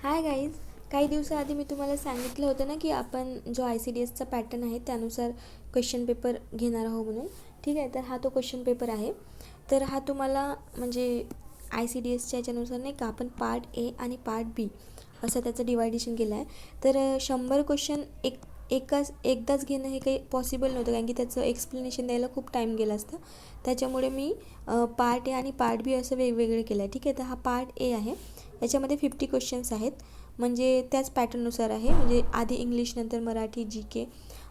Hi guys, काही दिवसाआधी मी तुम्हाला सांगितलं होतं ना की आपण जो ICDSचा पॅटर्न आहे त्यानुसार क्वेश्चन पेपर घेणार आहोत म्हणून. ठीक आहे, तर हा तो क्वेश्चन पेपर आहे. तर हा तुम्हाला म्हणजे ICDSच्या याच्यानुसार नाही का आपण पार्ट ए आणि पार्ट बी असं त्याचं डिवायडेशन केलं आहे. तर 100 क्वेश्चन एकदाच घेणं हे काही पॉसिबल नव्हतं, कारण की त्याचं एक्सप्लेनेशन द्यायला खूप टाईम गेला असता. त्याच्यामुळे मी पार्ट ए आणि पार्ट बी असं वेगवेगळे केलं आहे. ठीक आहे, तर हा पार्ट ए आहे. याच्यामध्ये 50 क्वेश्चन्स आहेत, म्हणजे त्याच पॅटर्ननुसार आहे, म्हणजे आधी इंग्लिश नंतर मराठी GK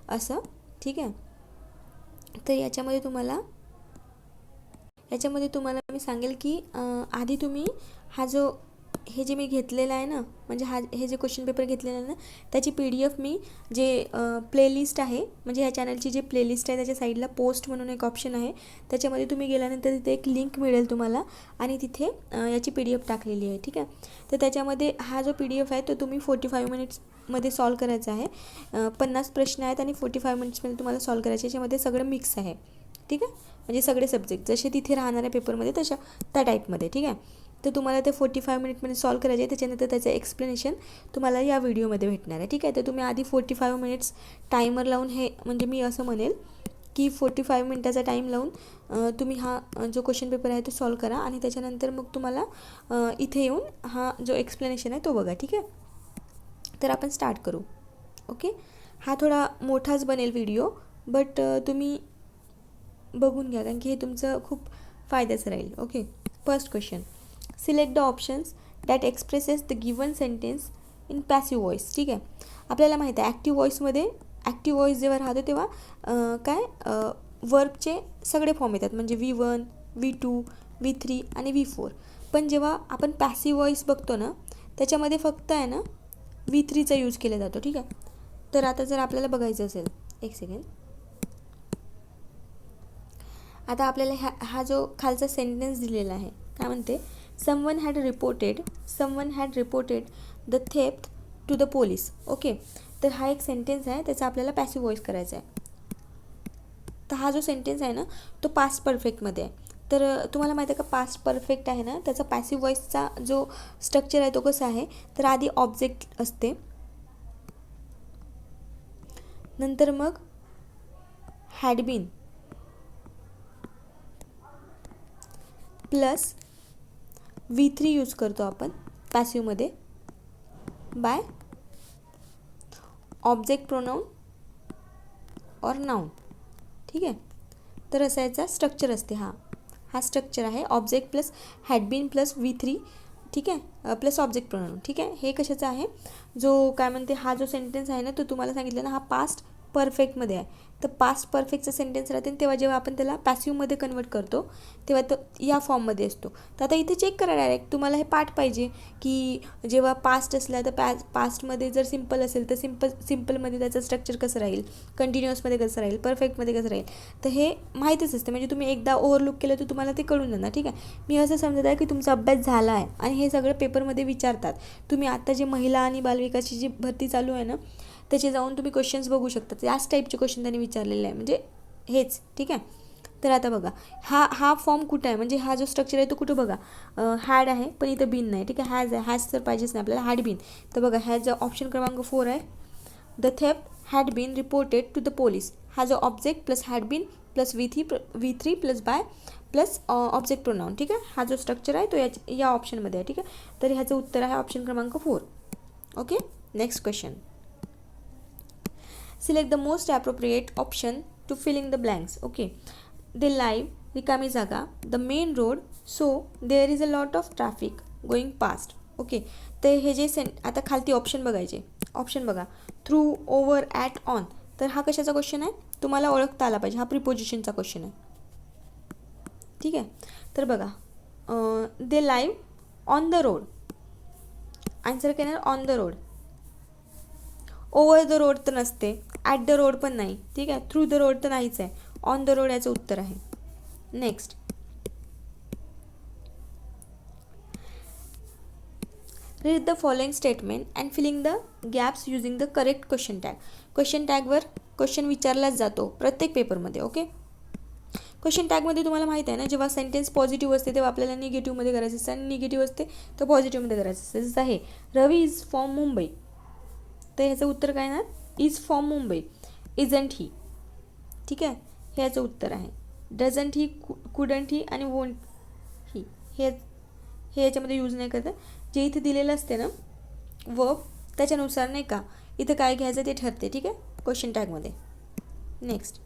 असं. ठीक आहे, तर याच्यामध्ये तुम्हाला मी सांगेल की आधी तुम्ही हे जे मी घेतलेलं आहे ना, म्हणजे हे जे क्वेश्चन पेपर घेतलेलं आहे ना, त्याची PDF मी जे प्लेलिस्ट आहे, म्हणजे ह्या चॅनलची जी प्लेलिस्ट आहे त्याच्या साईडला पोस्ट म्हणून एक ऑप्शन आहे, त्याच्यामध्ये तुम्ही गेल्यानंतर तिथे एक लिंक मिळेल तुम्हाला, आणि तिथे याची PDF टाकलेली आहे. ठीक आहे, तर त्याच्यामध्ये हा जो PDF आहे तो तुम्ही 45 मिनिट्समध्ये सॉल्व करायचा आहे. 50 प्रश्न आहेत आणि 45 मिनिट्समध्ये तुम्हाला सॉल्व करायचे. याच्यामध्ये सगळं मिक्स आहे. ठीक आहे, म्हणजे सगळे सब्जेक्ट जसे तिथे राहणाऱ्या पेपरमध्ये त्या टाईपमध्ये. ठीक आहे, तर तुम्हाला ते 45 मिनिटमध्ये सॉल्व करायचे आहे. त्याच्यानंतर त्याचं एक्सप्लेनेशन तुम्हाला या व्हिडिओमध्ये भेटणार आहे. ठीक आहे, तर तुम्ही आधी 45 मिनिट्स टायमर लावून, हे म्हणजे मी असं म्हणेल की 45 मिनिटाचा टाईम लावून तुम्ही हा जो क्वेश्चन पेपर आहे तो सॉल्व करा, आणि त्याच्यानंतर मग तुम्हाला इथे येऊन हा जो एक्सप्लेनेशन आहे तो बघा. ठीक आहे, तर आपण स्टार्ट करू. ओके, हा थोडा मोठाच बनेल व्हिडिओ, बट तुम्ही बघून घ्या, कारण की हे तुमचं खूप फायद्याचं राहील. Okay, first question, select the options that expresses the given sentence in passive voice. ठीक आहे, आपल्याला माहिती आहे ॲक्टिव्ह व्हॉइस जेव्हा राहतो तेव्हा वर्बचे सगळे फॉर्म येतात, म्हणजे V1, V2, V3 आणि V4. पण जेव्हा आपण पॅसिव्ह व्हॉइस बघतो ना, त्याच्यामध्ये फक्त आहे ना V3चा यूज केला जातो. ठीक आहे, तर आता जर आपल्याला बघायचं असेल, एक सेकंड, आता आपल्याला हा जो खालचा सेंटेन्स दिलेला आहे, काय म्हणते, someone had reported the theft to the police. Okay, तर हा एक सेंटेन्स आहे, त्याचा आपल्याला पॅसिव्ह व्हॉइस करायचा आहे. तर हा जो सेंटेन्स आहे ना तो पास्ट परफेक्टमध्ये आहे. तर तुम्हाला माहिती आहे का, पास्ट परफेक्ट आहे ना, त्याचा पॅसिव्ह व्हॉइसचा जो स्ट्रक्चर आहे तो कसा आहे, तर आधी ऑब्जेक्ट असते, नंतर मग had been plus V3 use करतो आपण पॅसिव्हमध्ये, बाय ऑब्जेक्ट प्रोनाऊन और नाउन. ठीक आहे, तर असा याचा स्ट्रक्चर असते. हा स्ट्रक्चर आहे, ऑब्जेक्ट प्लस हॅडबीन प्लस V3. ठीक आहे, प्लस ऑब्जेक्ट प्रोनाऊन. ठीक आहे, हे कशाचं आहे, जो काय म्हणते, हा जो सेंटेन्स आहे ना तो तुम्हाला सांगितलं ना, हा पास्ट परफेक्टमध्ये आहे. तर पास्ट परफेक्टचा सेंटेन्स राहते, तेव्हा जेव्हा आपण त्याला पॅसिव्हमध्ये कन्वर्ट करतो तेव्हा तो या फॉर्ममध्ये असतो. तर आता इथे चेक करा डायरेक्ट, तुम्हाला हे पाठ पाहिजे की जेव्हा पास्ट असला तर पास्टमध्ये जर सिम्पल असेल तर सिम्पलमध्ये त्याचं स्ट्रक्चर कसं राहील, कंटिन्युअसमध्ये कसं राहील, परफेक्टमध्ये कसं राहील, तर हे माहितीच असते. म्हणजे तुम्ही एकदा ओव्हरलुक केलं तर तुम्हाला ते कळून जाणार. ठीक आहे, मी असं समजत आहे की तुमचा अभ्यास झाला आहे आणि हे सगळं पेपरमध्ये विचारतात. तुम्ही आता जे महिला आणि बालविकासची जी भरती चालू आहे ना, त्याचे जाऊन तुम्ही क्वेश्चन्स बघू शकता, याच टाईपचे क्वेश्चन त्यांनी विचारलेले आहे, म्हणजे हेच. ठीक आहे, तर आता बघा, हा फॉर्म कुठं आहे, म्हणजे हा जो स्ट्रक्चर आहे तो कुठं बघा, हॅड आहे पण इथं बीन नाही. ठीक आहे, हॅज तर पाहिजेच नाही आपल्याला, हॅड बीन. तर बघा, ह्या जो ऑप्शन क्रमांक 4 आहे, the theft had been reported to the police. हा जो object plus had been plus V3 plus by plus object pronoun. ठीक आहे, हा जो स्ट्रक्चर आहे तो या ऑप्शनमध्ये आहे. ठीक आहे, तर ह्याचं उत्तर आहे ऑप्शन क्रमांक 4. Okay, next question, select the most appropriate option to filling the blanks. Okay, they live, रिकामी जागा, the main road, so there is a lot of traffic going past. Okay, तर हे जे आता खालती ऑप्शन बघायचे, ऑप्शन बघा, थ्रू, ओव्हर, ॲट, ऑन. तर हा कशाचा क्वेश्चन आहे, तुम्हाला ओळखता आला पाहिजे, हा प्रिपोजिशनचा क्वेश्चन आहे. ठीक आहे, तर बघा, they live on the road, answer काय येणार, on the road. Over the road तर नसते, ॲट द रोड पण नाही. ठीक आहे, थ्रू द रोड तर नाहीच आहे, ऑन द रोड याचं उत्तर आहे. Next, read the following statement and filling the gaps using the correct question tag. Question टॅगवर क्वेश्चन विचारलाच जातो प्रत्येक पेपरमध्ये. ओके, क्वेश्चन टॅगमध्ये तुम्हाला माहीत आहे ना, जेव्हा सेंटेन्स पॉझिटिव्ह असते तेव्हा आपल्याला निगेटिव्हमध्ये करायचं असतं आणि निगेटिव्ह असते तर पॉझिटिव्हमध्ये करायचं असतं. जसं आहे रवी इज फ्रॉम मुंबई, तर ह्याचं उत्तर काय ना, is from Mumbai. Isn't he, ठीक आहे, हे याचं उत्तर आहे. डझंट ही, कुडंट ही आणि वोंट ही, हे याच्यामध्ये यूज नाही करत. जे इथे दिलेलं असते ना वर्ब, त्याच्यानुसार नाही का इथं काय घ्यायचं ते ठरते, ठीक आहे, क्वेश्चन टॅगमध्ये. Next,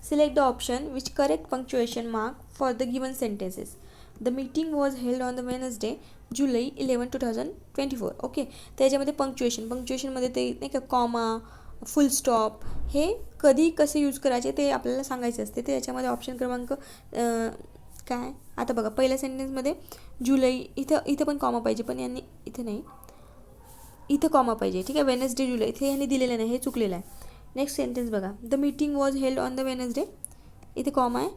select the option which correct punctuation mark for the given sentences. The meeting was held on the Wednesday July 11, 2024. Okay, त्याच्यामध्ये पंक्च्युएशनमध्ये ते नाही का कॉमा, फुल स्टॉप हे कधी कसे यूज करायचे ते आपल्याला सांगायचे असते. ते याच्यामध्ये ऑप्शन क्रमांक काय, आता बघा पहिल्या सेंटेन्समध्ये जुलै, इथं पण कॉमा पाहिजे, पण यांनी इथं नाही, इथं कॉमा पाहिजे, ठीक आहे. वेनसडे जुलै इथे यांनी दिलेलं नाही, हे चुकलेलं आहे. नेक्स्ट सेंटेन्स बघा, the meeting was held on the Wednesday, इथे कॉमा आहे,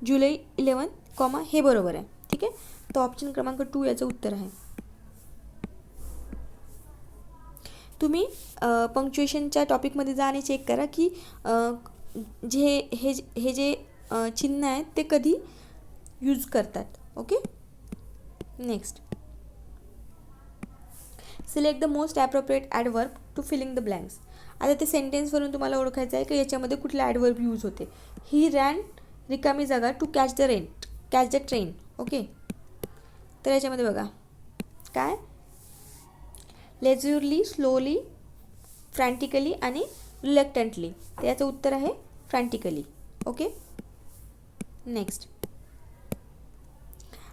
जुलै 11 कॉमा, हे बरोबर आहे, ठीक आहे. तो ऑप्शन क्रमांक 2 याचं उत्तर आहे. तुम्ही पंक्च्युएशनच्या टॉपिकमध्ये जा आणि चेक करा की हे जे चिन्ह आहेत ते कधी यूज करतात. Okay, next, select the most appropriate adverb to filling the blanks. आता ते सेंटेन्सवरून तुम्हाला ओळखायचं आहे की याच्यामध्ये कुठला ॲडवर्ब यूज होते. ही रॅन, रिकामी जागा, to catch the train. Okay, तर याच्यामध्ये बघा काय, लेझ्युरली, स्लोली, फ्रँटिकली आणि रिलक्टंटली, तर याचं उत्तर आहे फ्रँटिकली. ओके, नेक्स्ट,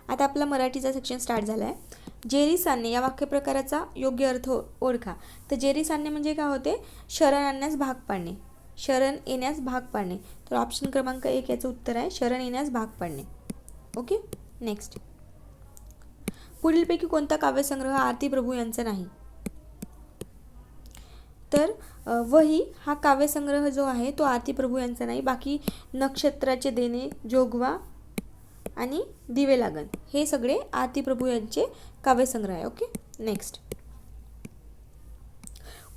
आता आपला मराठीचा सेक्शन स्टार्ट झाला आहे. जेरी सांडणे या वाक्यप्रकाराचा योग्य अर्थ ओळखा. तर जेरी सांडणे म्हणजे काय होते, शरण आणण्यास भाग पाडणे, शरण येण्यास भाग पाडणे. तर ऑप्शन क्रमांक 1 याचं उत्तर आहे शरण येण्यास भाग पाडणे. ओके, नेक्स्ट, पुढीलपैकी कोणता काव्यसंग्रह आरती प्रभू यांचा नाही. तर वही हा काव्यसंग्रह जो आहे तो आरती प्रभू यांचा नाही. बाकी नक्षत्राचे देणे, जोगवा आणि दिवे लागण हे सगळे आरती प्रभू यांचे काव्यसंग्रह आहे. ओके, नेक्स्ट,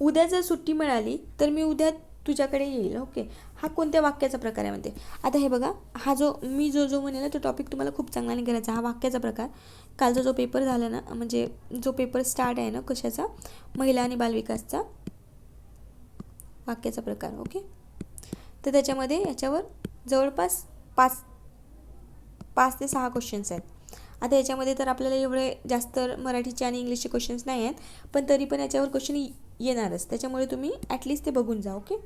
उद्या जर सुट्टी मिळाली तर मी उद्या तुझ्याकडे येईल. ओके, हा कोणत्या वाक्याचा प्रकार आहे म्हणते. आता हे बघा, हा जो मी जो म्हणेल तो टॉपिक तुम्हाला खूप चांगला नाही करायचा. हा वाक्याचा प्रकार, कालचा जो पेपर झाला ना, म्हणजे जो पेपर स्टार्ट आहे ना कशाचा, महिला आणि बालविकासचा, वाक्याचा प्रकार. ओके, तर त्याच्यामध्ये याच्यावर जवळपास 5 ते 6 क्वेश्चन्स आहेत. आता याच्यामध्ये तर आपल्याला एवढे जास्त मराठीचे आणि इंग्लिशचे क्वेश्चन्स नाही आहेत, पण तरी पण याच्यावर क्वेश्चन येणारच, त्याच्यामुळे तुम्ही ॲटलिस्ट ते बघून जा. ओके,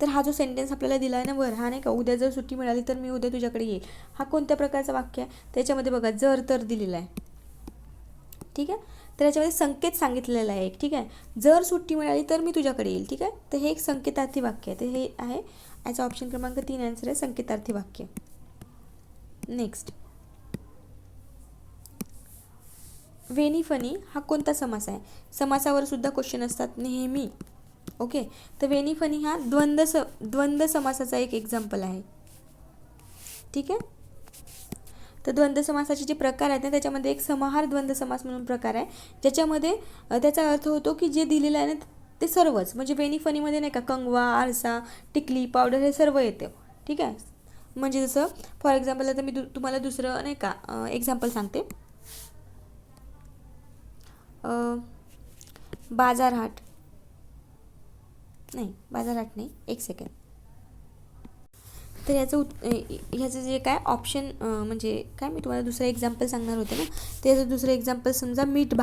तर हा जो सेंटेन्स आपल्याला दिला आहे ना वर, हा नाही का, उद्या जर सुट्टी मिळाली तर मी उद्या तुझ्याकडे येईल, हा कोणत्या प्रकारचा वाक्य आहे. त्याच्यामध्ये बघा जर तर दिलेला आहे, ठीक आहे. तर याच्यामध्ये संकेत सांगितलेला आहे एक, ठीक आहे, जर सुट्टी मिळाली तर मी तुझ्याकडे येईल, ठीक आहे. तर हे एक संकेतार्थी वाक्य आहे, तर हे आहे याचा ऑप्शन क्रमांक 3 आन्सर आहे, संकेतार्थी वाक्य. नेक्स्ट, वेनी फनी हा कोणता समास आहे. समासावर सुद्धा क्वेश्चन असतात नेहमी. ओके, तर वेनी फनी हा द्वंद्व समासाचा एक एक्झाम्पल आहे, ठीक आहे. तर द्वंद्व समासाचे जे प्रकार आहेत ना त्याच्यामध्ये एक समाहार द्वंद्व समास म्हणून प्रकार आहे, ज्याच्यामध्ये त्याचा अर्थ होतो की जे दिलेलं आहे ना ते सर्वच, म्हणजे वेनी फनीमध्ये नाही का कंगवा, आरसा, टिकली, पावडर हे सर्व येते, ठीक आहे. म्हणजे जसं फॉर एक्झाम्पल आता मी तुम्हाला दुसरं नाही का एक्झाम्पल सांगते. बाजारहाट नाही, एक सेकंड. तर ह्याचं जे काय ऑप्शन म्हणजे काय, मी तुम्हाला दुसरं एक्झाम्पल सांगणार होते ना, त्याचं दुसरं एक्झाम्पल समजा मीठ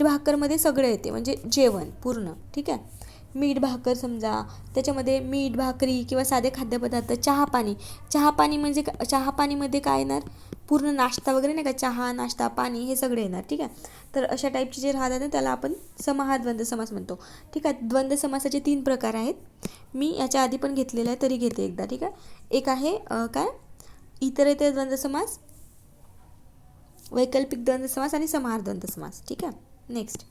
भाकरमध्ये सगळं येते, म्हणजे जेवण पूर्ण, ठीक आहे. मीठ भाकर समजा, त्याच्यामध्ये मीठ भाकरी किंवा साधे खाद्यपदार्थ, चहापाणी म्हणजे चहापाणीमध्ये काय येणार, पूर्ण नाश्ता वगैरे नाही का, चहा, नाश्ता, पाणी हे सगळे येणार, ठीक आहे. तर अशा टाईपचे जे राहतात ना त्याला आपण समाहार द्वंद्व समास म्हणतो, ठीक आहे. द्वंद्व समासाचे 3 प्रकार आहेत, मी याच्या आधी पण घेतलेलं आहे तरी घेते एकदा, ठीक आहे. एक आहे काय, इतरेतर द्वंद्व समास, वैकल्पिक द्वंद्व समास आणि समाहार द्वंद्व समास, ठीक आहे. नेक्स्ट,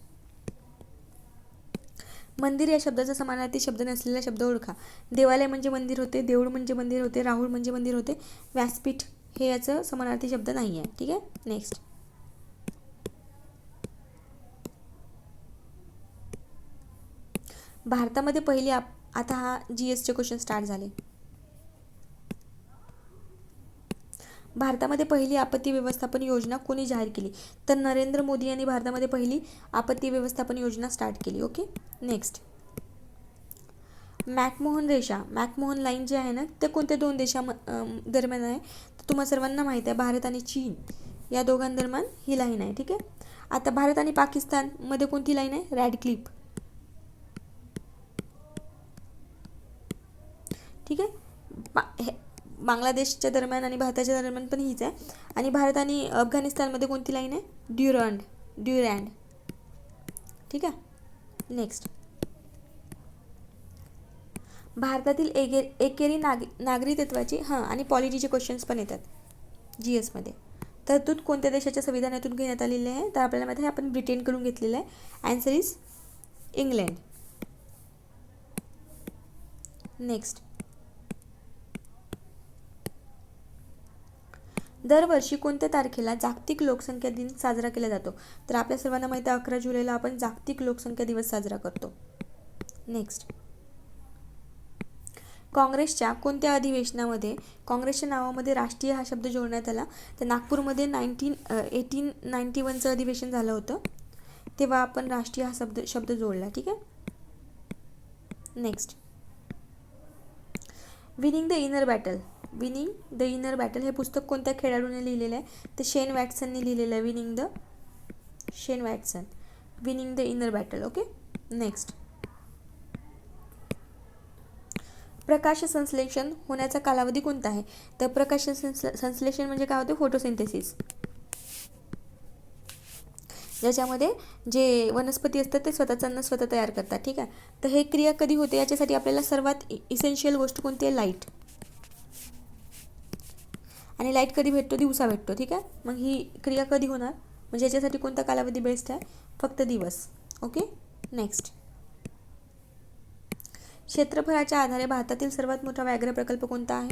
मंदिर या शब्दाचा समानार्थी शब्द नसलेला शब्द ओळखा. देवालय म्हणजे मंदिर होते, देऊळ म्हणजे मंदिर होते, राहुळ म्हणजे मंदिर होते, व्यासपीठ हे याचं समानार्थी शब्द नाही आहे, ठीक आहे. नेक्स्ट, भारतामध्ये पहिली आता हा GSचे क्वेश्चन स्टार्ट झाले. भारतामध्ये पहिली आपत्ती व्यवस्थापन योजना कोणी जाहीर केली? तर नरेंद्र मोदी यांनी भारतामध्ये पहिली आपत्ती व्यवस्थापन योजना स्टार्ट केली. ओके. नेक्स्ट, मॅकमोहन रेषा, मॅकमोहन लाईन जे आहे ना, ते कोणत्या दोन दरम्यान आहे? तर तुम्हाला सर्वांना माहीत आहे, भारत आणि चीन या दोघांदरम्यान ही लाईन आहे. ठीक आहे. आता भारत आणि पाकिस्तानमध्ये कोणती लाईन आहे? रॅडक्लिफ. ठीक आहे. बांगलादेशच्या दरम्यान आणि भारताच्या दरम्यान पण हीच आहे. आणि भारत आणि अफगाणिस्तानमध्ये कोणती लाईन आहे? ड्युरँड. ठीक आहे. नेक्स्ट, भारतातील एकेरी नागरिकत्वाची आणि पॉलिटीचे क्वेश्चन्स पण येतात GSमध्ये. तरतूद कोणत्या देशाच्या संविधानातून घेण्यात आलेली आहे? तर आपल्याला माहिती आहे, आपण ब्रिटनकडून घेतलेलं आहे. Answer is England. नेक्स्ट, दरवर्षी कोणत्या तारखेला जागतिक लोकसंख्या दिन साजरा केला जातो? तर आपल्या सर्वांना माहिती आहे, 11 जुलैला आपण जागतिक लोकसंख्या दिवस साजरा करतो. नेक्स्ट, काँग्रेसच्या कोणत्या अधिवेशनामध्ये काँग्रेसच्या नावामध्ये राष्ट्रीय हा शब्द जोडण्यात आला? तर नागपूरमध्ये 1891चं अधिवेशन झालं होतं, तेव्हा आपण राष्ट्रीय हा शब्द जोडला. ठीक आहे. Next, winning the inner battle हे पुस्तक कोणत्या खेळाडूने लिहिलेलं आहे? तर शेन वॅटसनने लिहिलेलं आहे. Winning the inner battle. Okay. Next, प्रकाश संश्लेषण होण्याचा कालावधी कोणता आहे? तर प्रकाश संश्लेषण म्हणजे काय होते? फोटोसिंथेसिस. ज्याच्यामध्ये जे वनस्पती असतात ते स्वतःचं अन्न स्वतः तयार करतात. ठीक आहे. तर हे क्रिया कधी होते? याच्यासाठी आपल्याला सर्वात इसेन्शियल गोष्ट कोणती आहे? लाईट. आणि लाईट कधी भेटतो? दिवसा भेटतो. ठीक आहे. मग ही क्रिया कधी होणार? म्हणजे याच्यासाठी कोणता कालावधी बेस्ट आहे? फक्त दिवस. ओके. नेक्स्ट, क्षेत्रफळाच्या आधारे भारतातील सर्वात मोठा व्याघ्र प्रकल्प कोणता आहे?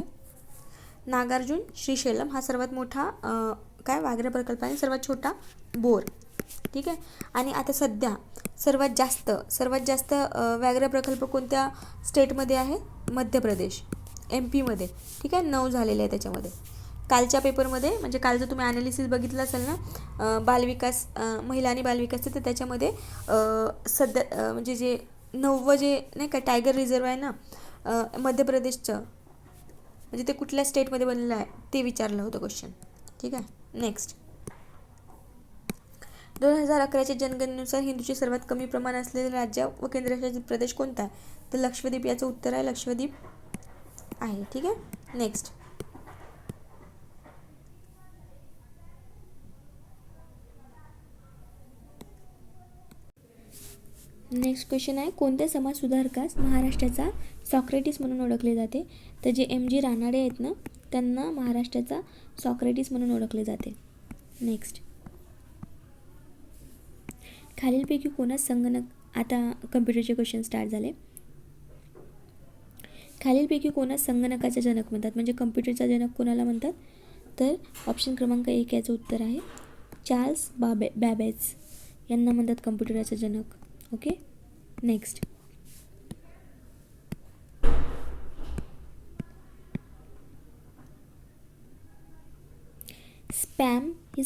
नागार्जुन श्रीशैलम हा सर्वात मोठा व्याघ्र प्रकल्प आहे. सर्वात छोटा बोर. ठीक आहे. आणि आता सध्या सर्वात जास्त व्याघ्र प्रकल्प कोणत्या स्टेटमध्ये आहे? मध्य प्रदेश, MP मध्ये. ठीक आहे. 9 झालेले आहे त्याच्यामध्ये. कालच्या पेपरमध्ये, म्हणजे कालचं तुम्ही ॲनालिसिस बघितलं असेल ना, बालविकास, महिला आणि बालविकास, तर त्याच्यामध्ये सध्या म्हणजे जे 9वं जे नाही का टायगर रिझर्व आहे ना मध्य प्रदेशचं, म्हणजे ते कुठल्या स्टेटमध्ये बनलेलं आहे ते विचारलं होतं क्वेश्चन. ठीक आहे. नेक्स्ट, 2011च्या जनगणनेनुसार हिंदूचे सर्वात कमी प्रमाण असलेले राज्य व केंद्रशासित प्रदेश कोणता आहे? तर लक्षद्वीप. याचं उत्तर आहे लक्षद्वीप आहे. ठीक आहे. नेक्स्ट, क्वेश्चन आहे, कोणत्या समाजसुधारकास महाराष्ट्राचा सॉक्रेटिस म्हणून ओळखले जाते? तर जे MG रानाडे आहेत ना, त्यांना महाराष्ट्राचा सॉक्रेटिस म्हणून ओळखले जाते. नेक्स्ट, खालीलपैकी कोणास संगणक, आता कम्प्युटरचे क्वेश्चन स्टार्ट झाले. खालीलपैकी कोणास संगणकाचा जनक म्हणतात? म्हणजे कम्प्युटरचा जनक कोणाला म्हणतात? तर ऑप्शन क्रमांक 1 याचं उत्तर आहे चार्ल्स बॅबेज यांना म्हणतात कम्प्युटरचा जनक. ओके. नेक्स्ट, स्पॅम ही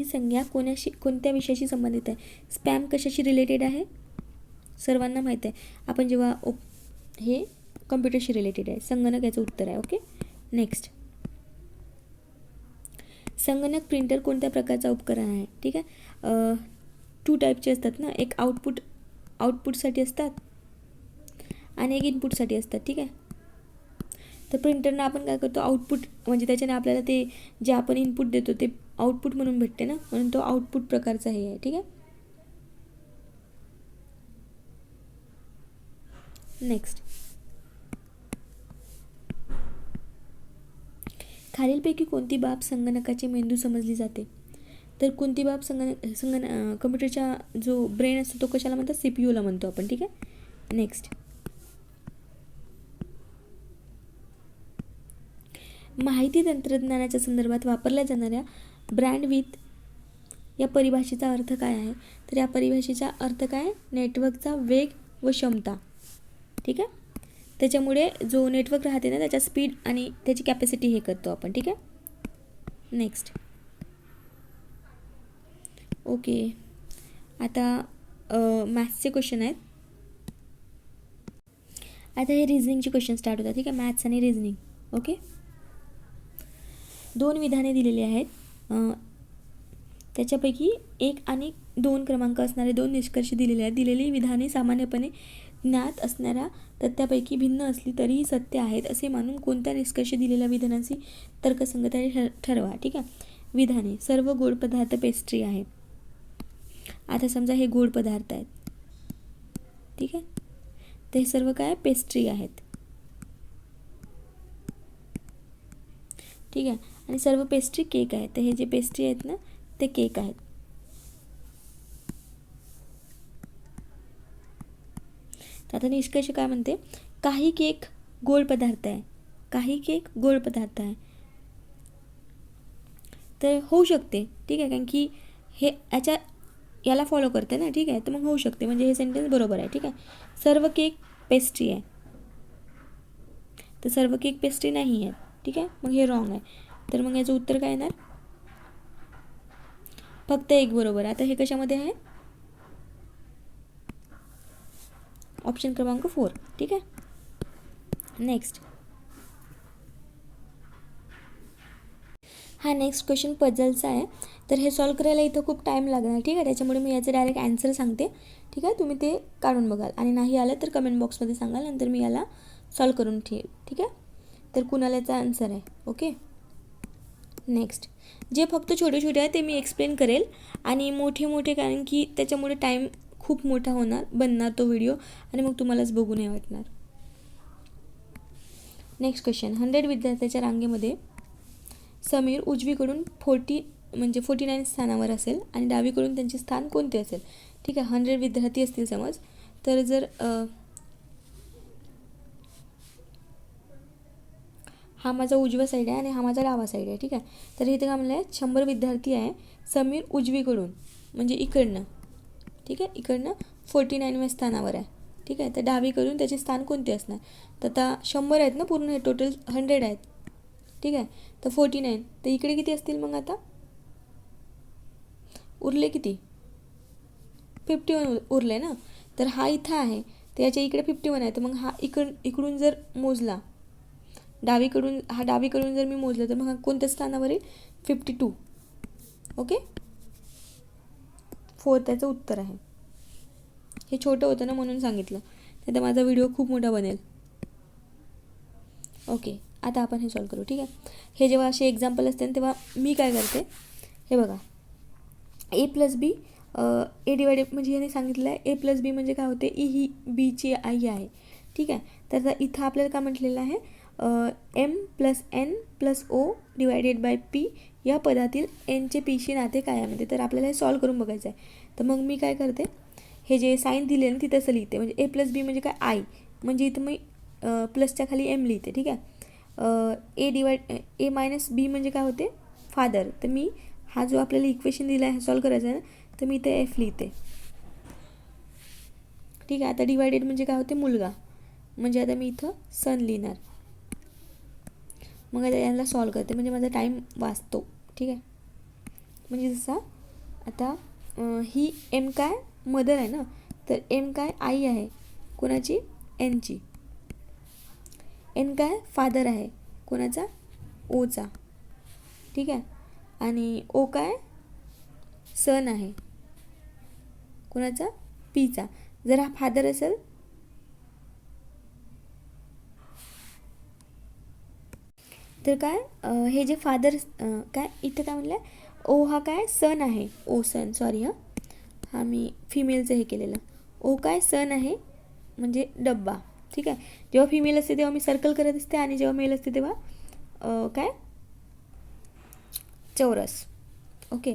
संज्ञा कोणत्या विषयाशी संबंधित आहे? स्पॅम कशाशी रिलेटेड आहे? सर्वांना माहीत आहे. आपण जेव्हा हे कम्प्युटरशी रिलेटेड आहे. संगणक याचं उत्तर आहे. ओके. नेक्स्ट, संगणक प्रिंटर कोणत्या प्रकारचा उपकरण आहे? ठीक आहे. 2 टाईपचे असतात ना, एक आउटपुटसाठी असतात आणि एक इनपुटसाठी असतात. ठीक आहे. तर प्रिंटरनं आपण काय करतो? आउटपुट, म्हणजे त्याच्याने आपल्याला ते जे आपण इनपुट देतो ते आउटपुट म्हणून भेटते ना, म्हणून तो आउटपुट प्रकारचा हे आहे. ठीक आहे. नेक्स्ट, खालीलपैकी कोणती बाब संगणकाचे मेंदू समजली जाते? तर कोणती बाब कम्प्युटरचा जो ब्रेन असतो तो कशाला म्हणतात? CPU ला म्हणतो आपण. ठीक आहे. नेक्स्ट, माहिती तंत्रज्ञानाच्या संदर्भात वापरल्या जाणाऱ्या ब्रँडविड्थ या परिभाषेचा अर्थ काय आहे? तर या परिभाषेचा अर्थ काय? नेटवर्कचा वेग व क्षमता. ठीक आहे. त्याच्यामुळे जो नेटवर्क राहते ना त्याच्या स्पीड आणि त्याची कॅपॅसिटी हे करतो आपण. ठीक आहे. नेक्स्ट. ओके, आता मॅथ्सचे क्वेश्चन आहेत. आता हे रिझनिंगचे क्वेश्चन स्टार्ट होतात. ठीक आहे, मॅथ्स आणि रिझनिंग. ओके, 2 विधाने दिलेली आहेत. त्याच्यापैकी 1 आणि 2 क्रमांक असणारे 2 निष्कर्ष दिलेले आहेत. दिलेली विधाने सामान्यपणे ज्ञात असणाऱ्या तथ्यापैकी भिन्न असली तरीही सत्य आहेत असे मानून कोणत्या निष्कर्ष दिलेल्या विधानांची तर्कसंगतता ठरवा. ठीक आहे. विधाने: सर्व गोड पदार्थ पेस्ट्री आहे. आता समजा हे गोड पदार्थ आहेत. ठीक आहे, ते सर्व काय पेस्ट्री आहेत. ठीक आहे, आणि सर्व पेस्ट्री केक आहेत. तर हे जे पेस्ट्री आहेत ना ते केक आहेत. तर आता निष्कर्ष काय म्हणते, काही केक गोड पदार्थ आहे, काही केक गोड पदार्थ आहे. तर होऊ शकते. ठीक आहे, कारण की हे याला फॉलो करते ना. ठीक आहे, तर मग होऊ शकते, म्हणजे हे सेंटेन्स बरोबर आहे. ठीक आहे, सर्व केक पेस्ट्री आहे, तर सर्व केक पेस्ट्री नाही आहे. ठीक आहे, मग हे रॉंग आहे. तर मग याचं उत्तर काय येणार, फक्त एक बरोबर. आता हे कशामध्ये आहे, ऑप्शन क्रमांक 4. ठीक आहे. नेक्स्ट. हा नेक्स्ट क्वेश्चन पझलचा आहे. तर हे सॉल्व करायला इथं खूप टाईम लागणार. ठीक आहे, त्याच्यामुळे मी याचं डायरेक्ट ॲन्सर सांगते. ठीक आहे, तुम्ही ते काढून बघाल आणि नाही आलं तर कमेंट बॉक्समध्ये सांगाल, नंतर मी याला सॉल्व करून ठेवेल. ठीक आहे, तर कुणाला याचा आन्सर आहे. ओके. नेक्स्ट. जे फक्त छोटे छोटे आहे ते मी एक्सप्लेन करेल आणि मोठे मोठे, कारण की त्याच्यामुळे टाईम खूप मोठा बनणार तो व्हिडिओ आणि मग तुम्हालाच बघू नाही वाटणार. Next question. 100 विद्यार्थ्याच्या रांगेमध्ये समीर उजवीकडून 49 स्थानावर असेल आणि डावीकडून त्यांचे स्थान कोणते असेल. ठीक आहे, 100 विद्यार्थी असतील समज. तर जर हा माझा उजवा साईड आहे आणि हा माझा डावा साईड आहे. ठीक आहे, तर इथे काय म्हणलं आहे, 100 विद्यार्थी आहे. समीर उजवीकडून म्हणजे इकडनं. ठीक आहे, इकडनं 49व्या स्थानावर आहे. ठीक आहे, तर डावीकडून त्याचे स्थान कोणते असणार. तर आता 100 आहेत ना पूर्ण, हे टोटल 100 आहेत. ठीक आहे, तर 49, तर इकडे किती असतील मग. आता उरले किती, 51 उरले ना. तर हा इथं आहे, तर याच्या इकडे 51 आहे. तर मग हा इकडून जर मोजला, डावीकडून जर मी मोजलं तर मग हा कोणत्या स्थानावर येईल, 52. ओके, 4 त्याचं उत्तर आहे. हे छोटं होतं ना म्हणून सांगितलं, नाही तर माझा व्हिडिओ खूप मोठा बनेल. ओके, आता आपण हे सॉल्व करू. ठीक आहे, हे जेव्हा असे एक्झाम्पल असते ना तेव्हा मी काय करते, हे बघा, ए प्लस बी ए डिवायडेड, म्हणजे याने सांगितलं आहे ए प्लस बी म्हणजे काय होते, ई ही बीची आई आहे. ठीक आहे, तर इथं आपल्याला काय म्हटलेलं आहे, M plus N plus O divided by P या पदातील एनचे पीशी नाते काय आहे म्हणते. तर आपल्याला हे सॉल्व करून बघायचं आहे. तर मग मी काय करते, हे जे साईन दिले ना तिथं असं लिहिते, म्हणजे ए प्लस बी म्हणजे काय, आई, म्हणजे इथं मी प्लसच्या खाली एम लिहिते. ठीक आहे, ए मायनस बी म्हणजे काय होते, फादर. तर मी हा जो आपल्याला इक्वेशन दिला आहे सॉल्व करायचा आहे ना, तर मी इथे एफ लिहिते. ठीक आहे, आता डिवायडेड म्हणजे काय होते, मुलगा, म्हणजे आता मी इथं सन लिहिणार. मग आता याला सॉल्व करते, म्हणजे माझा टाईम वाचतो. ठीक आहे, म्हणजे जसा आता ही एम काय मदर आहे ना, तर एम काय आई आहे, कोणाची, एनची. एन काय फादर आहे, कोणाचा, ओचा. ठीक आहे, आणि ओ काय सन आहे, कोणाचा, पीचा. जर हा फादर असेल तर काय, हे जे फादर काय इथं काय म्हणलं, ओ हा काय सन आहे, ओ सन, सॉरी हा मी फिमेलचं हे केलेलं. ओ काय सन आहे म्हणजे डब्बा. ठीक आहे, जेव्हा फिमेल असते तेव्हा मी सर्कल करत असते आणि जेव्हा मेल असते तेव्हा काय चौरस. ओके,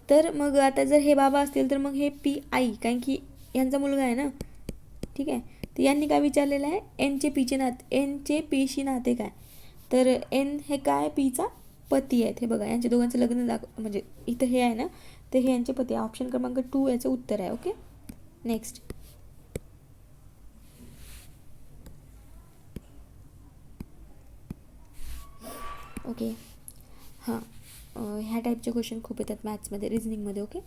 तर मग आता जर हे बाबा असतील तर मग हे पी आई, कारण की यांचा मुलगा आहे ना. ठीक आहे, तर यांनी काय विचारलेलं आहे, एनचे पीशी नाते काय. तर एन हे काय, पीचा पती आहेत. हे बघा, यांच्या दोघांचं लग्न म्हणजे इथं हे आहे ना, तर हे यांचे पती आहे. ऑप्शन क्रमांक 2 याचं उत्तर आहे. ओके. नेक्स्ट. ओके. हां, ह्या टाईपचे क्वेश्चन खूप येतात मॅथ्समध्ये, रिझनिंगमध्ये. ओके.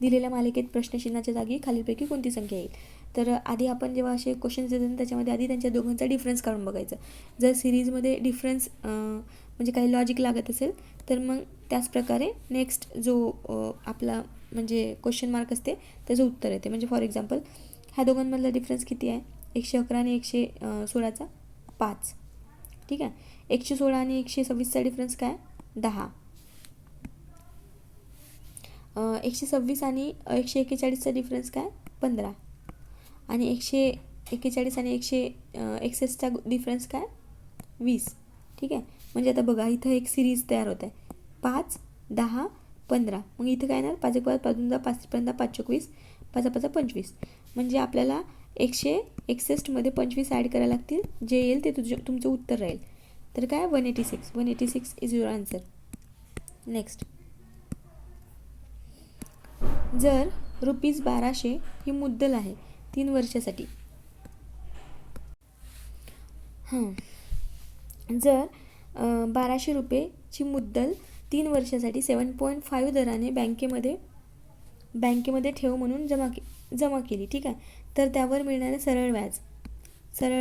दिलेल्या मालिकेत प्रश्नचिन्हाच्या जागी खालीलपैकी कोणती संख्या येईल. तर आधी आपण जेव्हा असे क्वेश्चन्स येतात त्याच्यामध्ये आधी त्यांच्या दोघांचा डिफरन्स काढून बघायचं. जर सिरीजमध्ये डिफरन्स म्हणजे काही लॉजिक लागत असेल तर मग त्याचप्रकारे नेक्स्ट जो आपला म्हणजे क्वेश्चन मार्क असते त्याचं उत्तर येते. म्हणजे फॉर एक्झाम्पल ह्या दोघांमधला डिफरन्स किती आहे, 111 आणि 116चा 5. ठीक आहे. 116 आणि 126चा डिफरन्स काय, 10. 126 आणि 141चा डिफरन्स काय, 15. आणि 141 आणि 161चा डिफरन्स काय, 20. ठीक आहे. म्हणजे आता बघा इथं एक सिरीज तयार होत आहे, 5, 10, 15. मग इथं काय येणार, 5 1 5 5 2 5 15 5 24 5 5 25. म्हणजे आपल्याला 161मध्ये 25 ॲड करायला लागतील, जे येईल ते तुमचं उत्तर राहील. तर काय, 186 इज युअर आन्सर. नेक्स्ट, जर ₹1200 ही मुद्दल आहे 3 वर्षासाठी. जर 1200 रुपयेची मुद्दल 3 वर्षासाठी 7.5 दराने बँकेमध्ये ठेव म्हणून जमा केली. ठीक आहे. तर त्यावर मिळणारे सरळ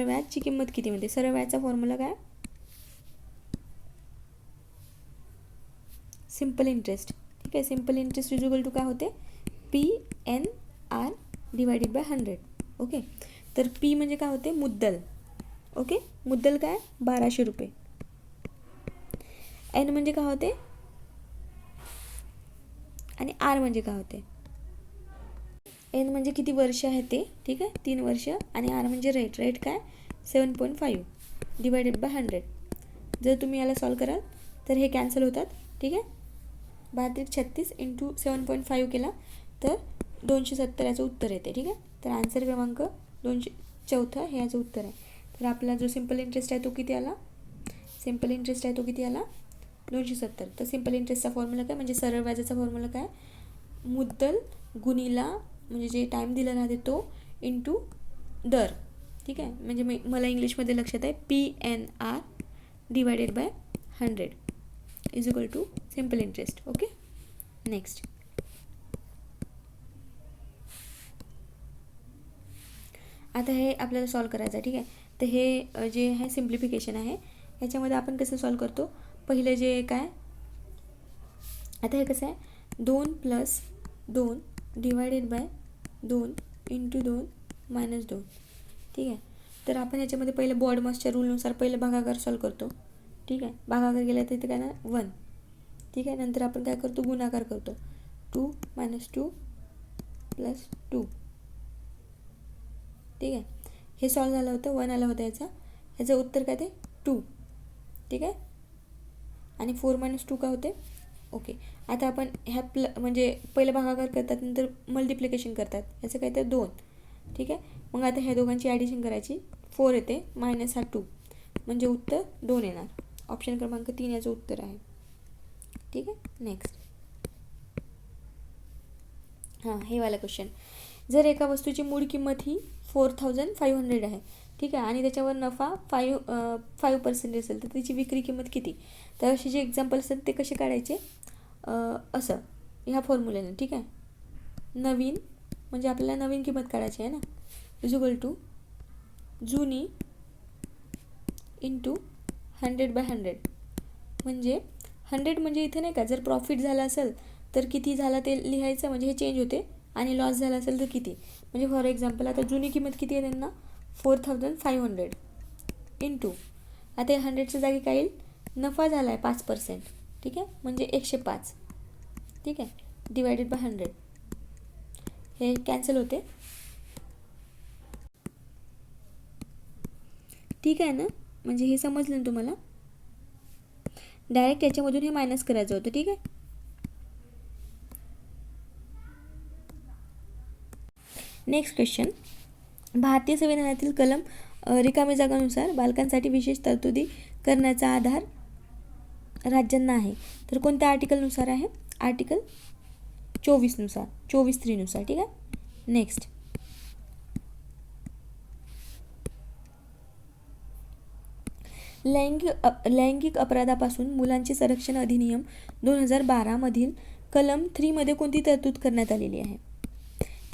व्याजची किंमत किती म्हणते. सरळ व्याजचा फॉर्म्युला काय, सिम्पल इंटरेस्ट. ठीक आहे. Simple interest is equal to काय होते, PNR डिवायडेड बाय 100. ओके. तर P म्हणजे काय होते, मुद्दल. ओके. मुद्दल काय, 1200 रुपये. N म्हणजे काय होते आणि R म्हणजे काय होते. N म्हणजे किती वर्ष आहे ते, ठीक आहे, 3 वर्ष. आणि R म्हणजे रेट काय, 7.5 डिवायडेड बाय 100. जर तुम्ही याला सॉल्व कराल तर हे कॅन्सल होतात. ठीक आहे. 3236 इंटू 7.5 केला तर 270 याचं उत्तर येते. ठीक आहे. तर आन्सर क्रमांक 204 हे याचं उत्तर आहे. तर आपला जो सिम्पल इंटरेस्ट आहे तो किती आला, 270. तर सिम्पल इंटरेस्टचा फॉर्म्युला काय, म्हणजे सरळ व्याजाचा फॉर्म्युला काय, मुद्दल गुणिला म्हणजे जे टाईम दिला राहते तो इंटू दर. ठीक आहे. म्हणजे मला इंग्लिशमध्ये लक्षात आहे, PNR divided by 100 is equal to simple interest. Okay. Next, आता हे आपल्याला सॉल्व करायचं आहे. ठीक आहे. तर हे जे आहे सिम्प्लिफिकेशन आहे, ह्याच्यामध्ये आपण कसं सॉल्व करतो, पहिलं जे काय, आता हे कसं आहे, 2 + 2 डिवायडेड बाय 2 इंटू 2 मायनस 2. ठीक आहे. तर आपण ह्याच्यामध्ये पहिलं बॉडमासच्या रूलनुसार पहिलं भागाकार सॉल्व करतो. ठीक आहे. भागाकार केला तर इथे काय ना 1. ठीक आहे. नंतर आपण काय करतो, गुणाकार करतो, 2 - 2 + 2. ठीक आहे. हे सॉल्व झालं होतं, 1 आला होता ह्याचं उत्तर काय ते 2. ठीक आहे. आणि 4 - 2 काय होते. ओके. आता आपण ह्या म्हणजे पहिलं भागाकार करतात, नंतर मल्टिप्लिकेशन करतात, याचं काय तर 2. ठीक आहे. मग आता ह्या दोघांची ॲडिशन करायची, 4 येते मायनस हा 2, म्हणजे उत्तर 2 येणार. ऑप्शन क्रमांक 3 याचं उत्तर आहे. ठीक आहे. नेक्स्ट, हां, हे वाला क्वेश्चन. जर एका वस्तूची मूळ किंमत ही 4500 आहे, ठीक आहे, आणि त्याच्यावर नफा 5% असेल तर त्याची विक्री किंमत किती. तर असे जे एक्झाम्पल असतात ते कसे काढायचे, असं ह्या फॉर्म्युल्याने. ठीक आहे. नवीन म्हणजे आपल्याला नवीन किंमत काढायची आहे ना, इज इक्वल टू जुनी इंटू 100/100. म्हणजे 100 म्हणजे इथे नाही का, जर प्रॉफिट झाला असेल तर किती झाला ते लिहायचं, म्हणजे हे चेंज होते. आणि लॉस झाला असेल तर किती. म्हणजे फॉर एक्झाम्पल आता जुनी किंमत किती आहे त्यांना, 4500 इंटू, आता 100च्या जागी काय येईल, नफा झाला आहे 5%. ठीक आहे. म्हणजे 105. ठीक आहे. Divided by 100. हे कॅन्सल होते. ठीक आहे ना. म्हणजे हे समजलं ना तुम्हाला. डायरेक्ट याच्यामधून हे मायनस करायचं होतं. ठीक आहे. नेक्स्ट क्वेश्चन, भारतीय संविधानातील कलम रिकामी जागांनुसार बालकांसाठी विशेष तरतुदी करण्याचा आधार राज्यांना आहे. तर कोणत्या आर्टिकलनुसार आहे, आर्टिकल 24 नुसार. ठीक आहे. नेक्स्ट, लैंगिक अपराधापासून मुलांचे संरक्षण अधिनियम 2012 मधील कलम 3 मध्ये कोणती तरतूद करण्यात आलेली आहे?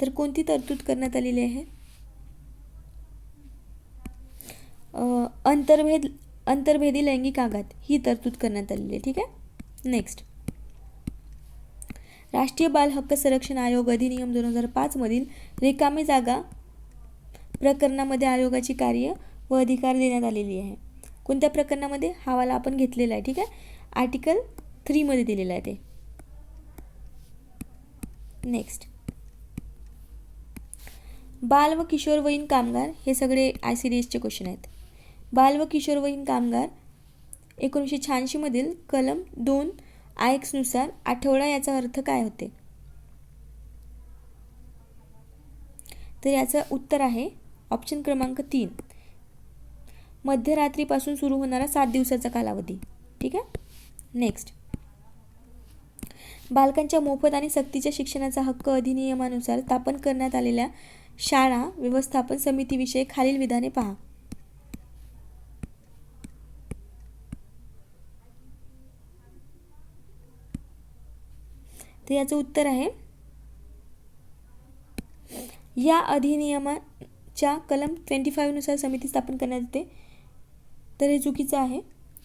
तर कोणती तरतूद करण्यात आलेली आहे? अंतर्भेदी लैंगिक आघात ही तरतूद करण्यात आलेली आहे. ठीक आहे. नेक्स्ट, राष्ट्रीय बाल हक्क संरक्षण आयोग अधिनियम 2005 मधील रिकामी जागा प्रकरणामध्ये आयोगाची कार्य व अधिकार देण्यात आलेली आहे. कोणत्या प्रकरणामध्ये? हा वाला आपण घेतलेला आहे. ठीक आहे. आर्टिकल 3 मध्ये दिलेला आहे ते. नेक्स्ट, बाल व किशोरवयीन कामगार हे सगळे ICDSचे क्वेश्चन आहेत. बाल व किशोरवयीन कामगार 1986 मधील कलम 2 IX नुसार आठवडा याचा अर्थ काय होते? तर याचं उत्तर आहे ऑप्शन क्रमांक 3, मध्यरात्रीपासून सुरू होणारा 7 दिवसाचा कालावधी. ठीक आहे. नेक्स्ट, बालकांच्या मोफत आणि सक्तीच्या शिक्षणाचा हक्क अधिनियमानुसार स्थापन करण्यात आलेल्या शाळा व्यवस्थापन समितीविषयी खालील विधाने पहा. तर याचं उत्तर आहे, या अधिनियमाच्या कलम 25 नुसार समिती स्थापन करण्यात येते. तर हे चुकीचं आहे.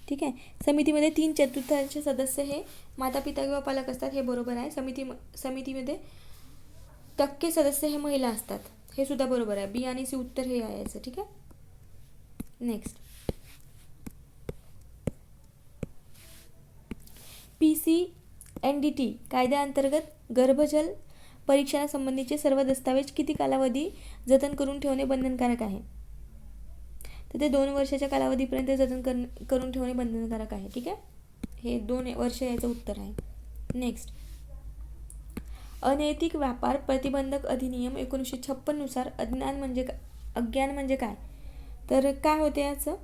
ठीक आहे. समितीमध्ये 3/4 सदस्य हे माता पिता किंवा पालक असतात, हे बरोबर आहे. समितीमध्ये टक्के सदस्य हे महिला असतात, हे सुद्धा बरोबर आहे. B आणि C उत्तर हे आहे याचं. ठीक आहे. नेक्स्ट, PCNDT कायद्याअंतर्गत गर्भजल परीक्षणासंबंधीचे सर्व दस्तावेज किती कालावधी जतन करून ठेवणे बंधनकारक आहे? तर ते 2 वर्षाच्या कालावधीपर्यंत जतन करून ठेवणे बंधनकारक आहे. ठीक आहे. हे 2 वर्ष याचं उत्तर आहे. नेक्स्ट, अनैतिक व्यापार प्रतिबंधक अधिनियम 1956 नुसार अज्ञान म्हणजे काय? तर काय होते याचं?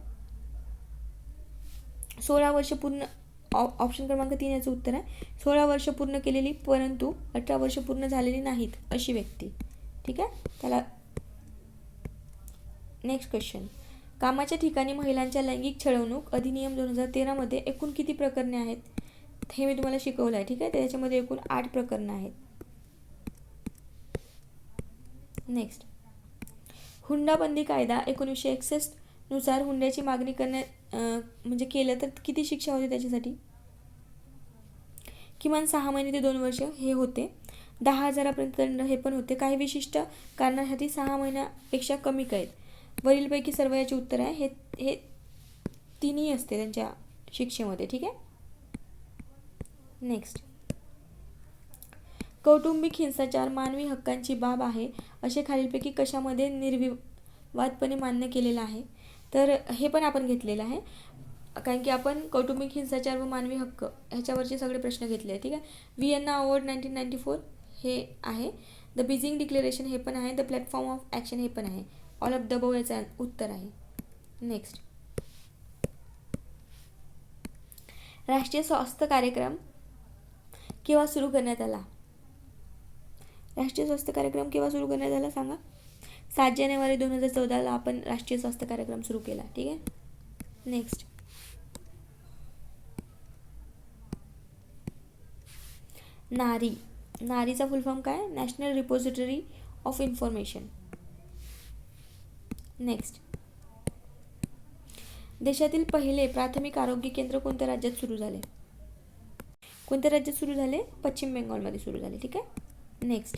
16 वर्ष पूर्ण, ऑप्शन क्रमांक 3 याचं उत्तर आहे 16 वर्ष पूर्ण केलेली परंतु 18 वर्ष पूर्ण झालेली नाहीत अशी व्यक्ती. ठीक आहे. त्याला. नेक्स्ट क्वेश्चन, कामाच्या ठिकाणी महिलांच्या लैंगिक छळवणूक अधिनियम 2013 मध्ये एकूण किती प्रकरणे आहेत? हे मी तुम्हाला शिकवलं आहे. ठीक आहे. त्याच्यामध्ये एकूण 8 प्रकरणं आहेत. नेक्स्ट, हुंडाबंदी कायदा 1961 नुसार हुंड्याची मागणी म्हणजे केलं तर किती शिक्षा होते त्याच्यासाठी? किमान 6 महिने ते 2 वर्ष हे होते. 10,000 दंड हे पण होते. काही विशिष्ट कारणासाठी 6 महिन्यापेक्षा कमी कैद. वरीलपैकी सर्व याचे उत्तर आहे. हे तिन्ही असते त्यांच्या शिक्षेमध्ये. ठीक आहे. नेक्स्ट, कौटुंबिक हिंसाचार मानवी हक्कांची बाब आहे असे खालीलपैकी कशामध्ये निर्विवादपणे मान्य केलेलं आहे? तर हे पण आपण घेतलेलं आहे, कारण की आपण कौटुंबिक हिंसाचार व मानवी हक्क ह्याच्यावरचे सगळे प्रश्न घेतले आहे. ठीक आहे. व्हिएन्ना अवॉर्ड 1994 हे आहे. द बीजिंग डिक्लेरेशन हे पण आहे. द प्लॅटफॉर्म ऑफ ॲक्शन हे पण आहे. ऑल ऑफ द अबव याचा उत्तर आहे. नेक्स्ट, राष्ट्रीय स्वास्थ्य कार्यक्रम केव्हा सुरू करण्यात आला? राष्ट्रीय स्वास्थ्य कार्यक्रम केव्हा सुरू करण्यात आला सांगा? 7 जानेवारी 2014 आपण राष्ट्रीय स्वास्थ्य कार्यक्रम सुरू केला. ठीक आहे. नेक्स्ट, नारीचा फुल फॉर्म काय? National repository of information. Next, देशातील पहिले प्राथमिक आरोग्य केंद्र कोणत्या राज्यात सुरू झाले? कोणत्या राज्यात सुरू झाले? पश्चिम बेंगॉलमध्ये सुरू झाले. ठीक आहे. नेक्स्ट,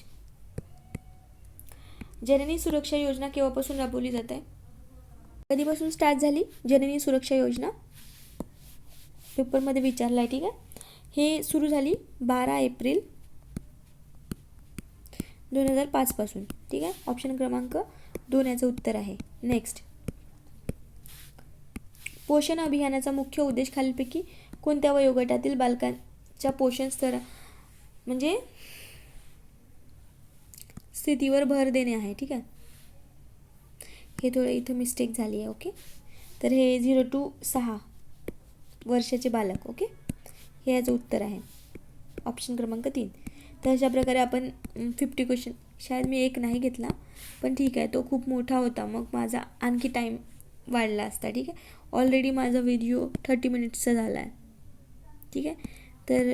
जननी सुरक्षा योजना केव्हापासून राबवली जात आहे? कधीपासून स्टार्ट झाली जननी सुरक्षा योजना? पेपरमध्ये विचारला आहे. ठीक आहे. हे सुरू झाली 12 एप्रिल 2005 पासून. ठीक आहे. ऑप्शन क्रमांक 2 याचं उत्तर आहे. नेक्स्ट, पोषण अभियानाचा मुख्य उद्देश खालीलपैकी कोणत्या वयोगटातील बालकांच्या पोषण म्हणजे स्थितीवर भर देणे आहे. ठीक आहे. हे थोडं इथं मिस्टेक झाली आहे. ओके. तर हे 0 to 6 वर्षाचे बालक. ओके. हे याचं उत्तर आहे ऑप्शन क्रमांक 3. तर अशा प्रकारे आपण 50 क्वेश्चन, शाळेत मी एक नाही घेतला पण ठीक आहे, तो खूप मोठा होता, मग माझा आणखी टाईम वाढला असता. ठीक आहे, ऑलरेडी माझा व्हिडिओ 30 मिनिट्सचा झाला आहे. ठीक आहे, तर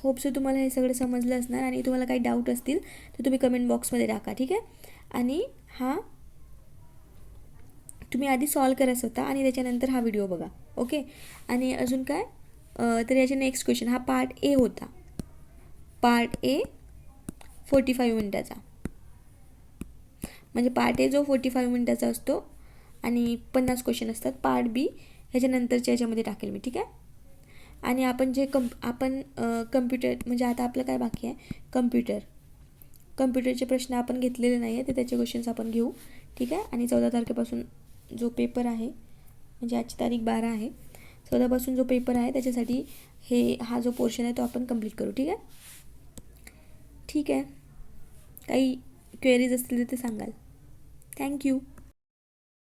होप सो तुम्हाला हे सगळं समजलं असणार. आणि तुम्हाला काही डाऊट असतील तर तुम्ही कमेंट बॉक्समध्ये टाका. ठीक आहे, आणि हा तुम्ही आधी सॉल्व करा स्वतः आणि त्याच्यानंतर हा व्हिडिओ बघा. ओके, आणि अजून काय, तर याचे नेक्स्ट क्वेश्चन हा पार्ट ए होता. पार्ट ए 45 मिनिटाचा, म्हणजे पार्ट ए जो 45 मिनिटाचा असतो आणि 50 क्वेश्चन असतात. पार्ट बी ह्याच्यानंतरच्या ह्याच्यामध्ये टाकेल मी. ठीक आहे, आणि आपण जे कम्प्युटर म्हणजे आता आपलं काय बाकी आहे, कम्प्युटरचे प्रश्न आपण घेतलेले नाही आहे, तर त्याचे क्वेश्चन्स आपण घेऊ. ठीक आहे, आणि 14 तारखेपासून जो पेपर आहे, म्हणजे आजची तारीख 12 आहे, 14पासून जो पेपर आहे त्याच्यासाठी हा जो पोर्शन आहे तो आपण कंप्लीट करू. ठीक आहे, ठीक आहे, काही क्वेरीज असतील तर ते सांगाल. थँक्यू.